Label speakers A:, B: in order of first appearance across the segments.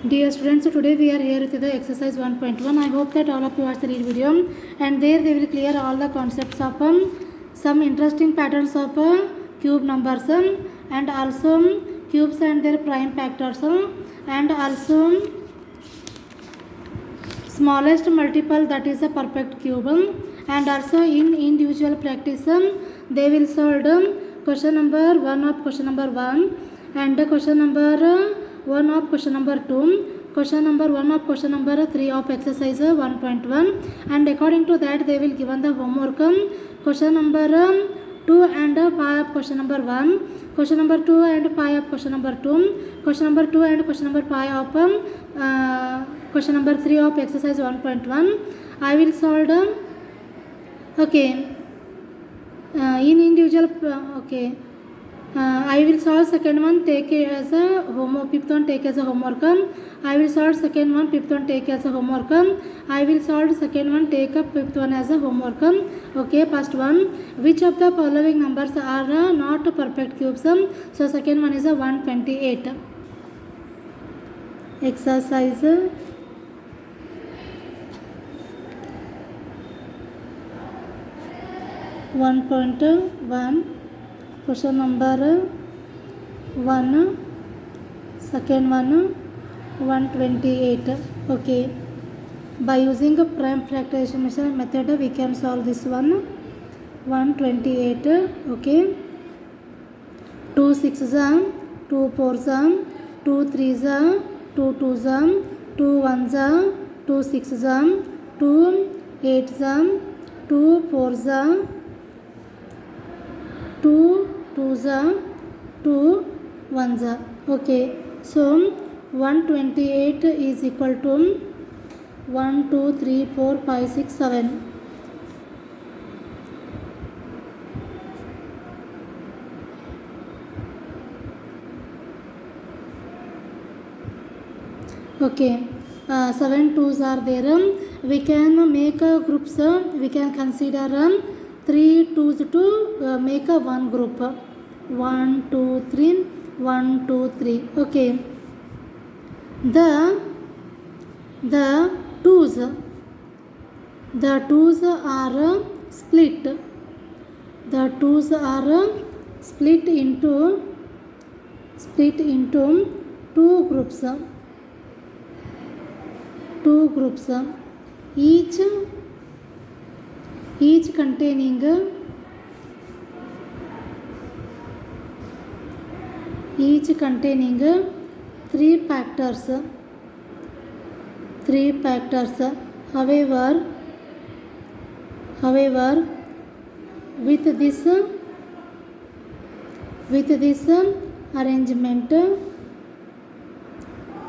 A: Dear students, today we are here with the exercise 1.1. I hope that all of you watch the read video and there they will clear all the concepts of some interesting patterns of cube numbers and also cubes and their prime factors and also smallest multiple, that is a perfect cube, and also in individual practice they will solve question number 1 of question number 1 and question number 1 of question number 2, question number 1 of question number 3 of exercise 1.1, and according to that they will given the homework question number 2 and 5 of question number 1, question number 2 and 5 of question number 2, question number 2 and question number 5 of question number 3 of exercise 1.1. I will solve okay in individual okay I will solve second one, take it as a homework, fifth one take as a homework. I will solve second one, fifth one take as a homework. I will solve second one, take up fifth one as a homework. Okay, first one, which of the following numbers are not perfect cubes? So second one is a 128. Exercise 1.1, question number 1, second one 128. Okay, by using a prime factorization method we can solve this one 128. Okay, 2 6 are 2 4 are 2 3 are 2 2 are 2 1 are 2 6 are 2 8 are 2 4 are 2 2s are 2 1s are. Okay, so 128 is equal to 1 2 3 4 5 6 7. Okay, 7 2s are there. We can make groups. We can consider 3 2s to make a one group. 1 2 3 1 2 3. Okay, the 2s are split. The 2s are split into two groups. Each containing 3 factors. However, with this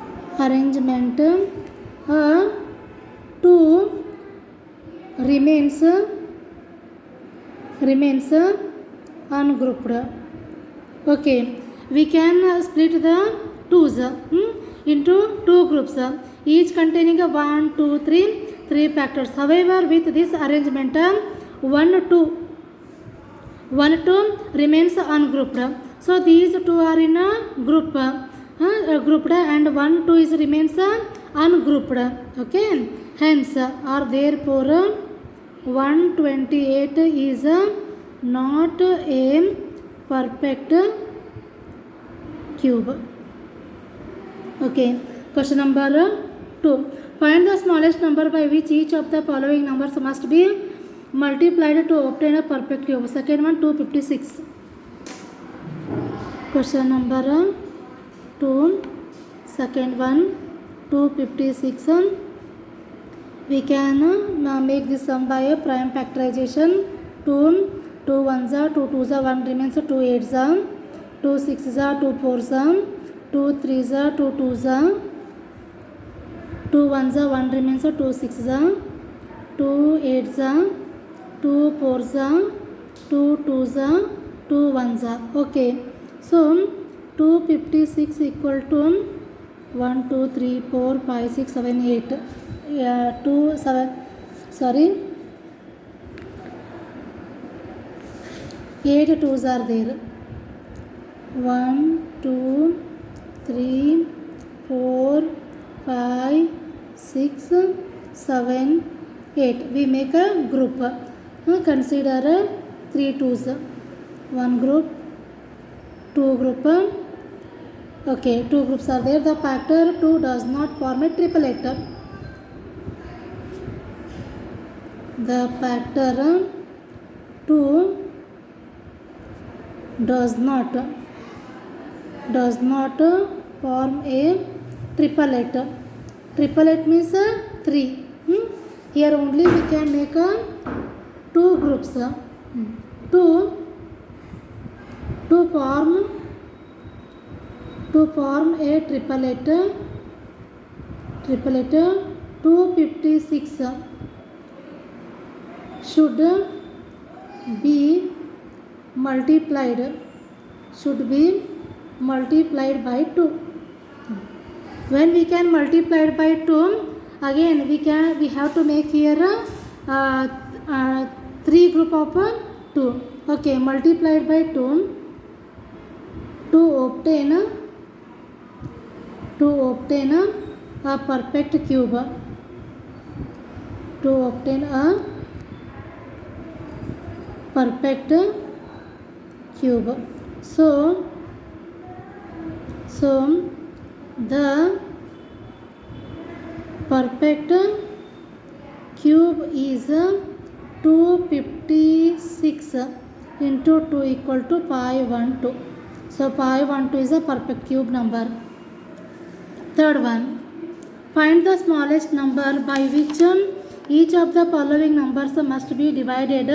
A: arrangement, 2 remains ungrouped. Okay, we can split the 2s into two groups, each containing 1 2 3 factors. However, with this arrangement 1 2 remains ungrouped. So these two are in a group grouped and 1 2 is remains ungrouped. Okay, hence or therefore 128 is not a perfect cube. Okay, question number 2. Find the smallest number by which each of the following numbers must be multiplied to obtain a perfect cube. Second one 256. Question number 2, second one 256. We can make this sum by a prime factorization. 2 1s are 2 2s are 1 remains 2 8s are 2 6s are 2 4s are 2 3s are 2 2s are 2 1s are 1 remains 2 6s are 2 8s are 2 4s are 2 2s are 2 1s are. Okay, so 256 equal to 1 2 3 4 5 6 7 8. 2 7 sorry 8 2s are there. 1 2 3 4 5, 6, 7, 8. We make a group. Consider 3 twos. 1 group, 2 group. Okay, 2 groups are there. The factor 2 does not form a triplet. The factor 2 does not form a triplet. Triplet means 3. Here only we can make 2 groups. To form a triplet 256 should be multiplied by 2. When we can multiply it by 2, again we have to make here 3 group of 2. Okay, multiplied by 2 to obtain a perfect cube. To obtain a perfect cube. So the perfect cube is 256 into 2 equal to 512. So 512 is a perfect cube number. Third one, find the smallest number by which each of the following numbers must be divided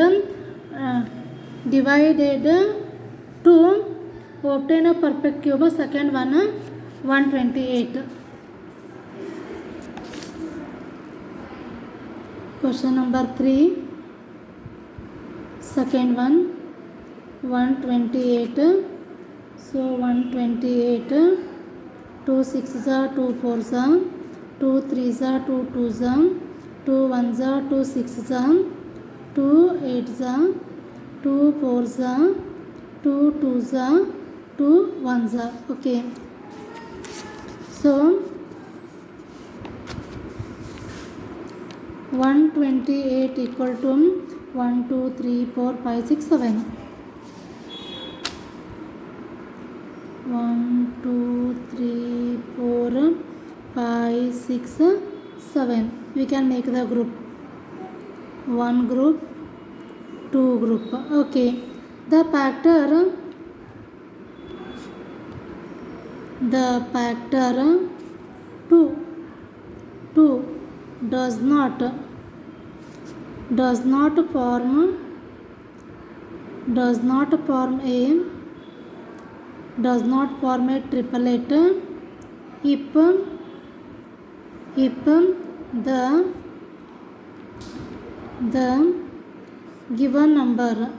A: to obtain a perfect cube. Second one, 128. Question number 3. Second one, 128. So 128. 2 6s are 2 4s are 2 3s are 2 2s are 2 1s are 2 6s are 2 8s are 2 4s are 2 2s are 2 1s are. Okay. So 128 equal to 1 2 3 4 5 6 7. 1 2 3 4 5 6 7. We can make the group. 1 group, 2 group. Okay. The factor 2 does not form a triplet if the given number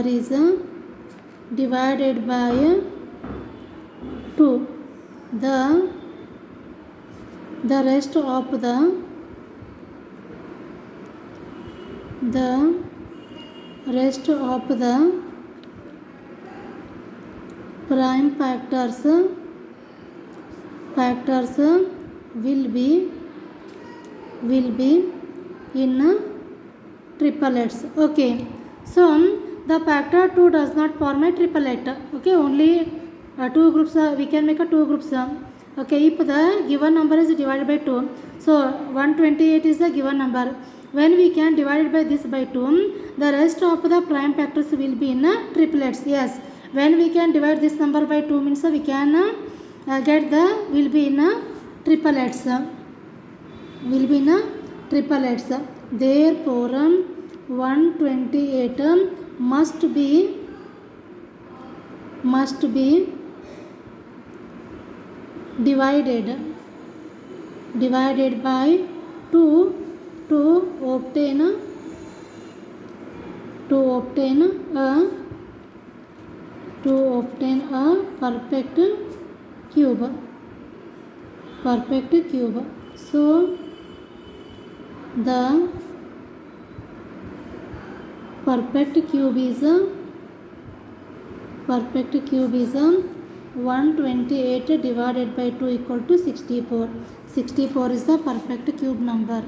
A: is divided by 2. The rest of the prime factors will be in triplets. Okay. So the factor 2 does not form a triplet. Okay, only 2 groups we can make a 2 groups. Okay, if the given number is divided by 2, so 128 is the given number. When we can divide it by this by 2, the rest of the prime factors will be in triplets. Yes, when we can divide this number by 2 means we can get the will be in triplets. Therefore 128 must be divided by 2 to obtain a perfect cube. So the perfect cube is perfect cube is 128 divided by 2 equal to 64. 64 is the perfect cube number.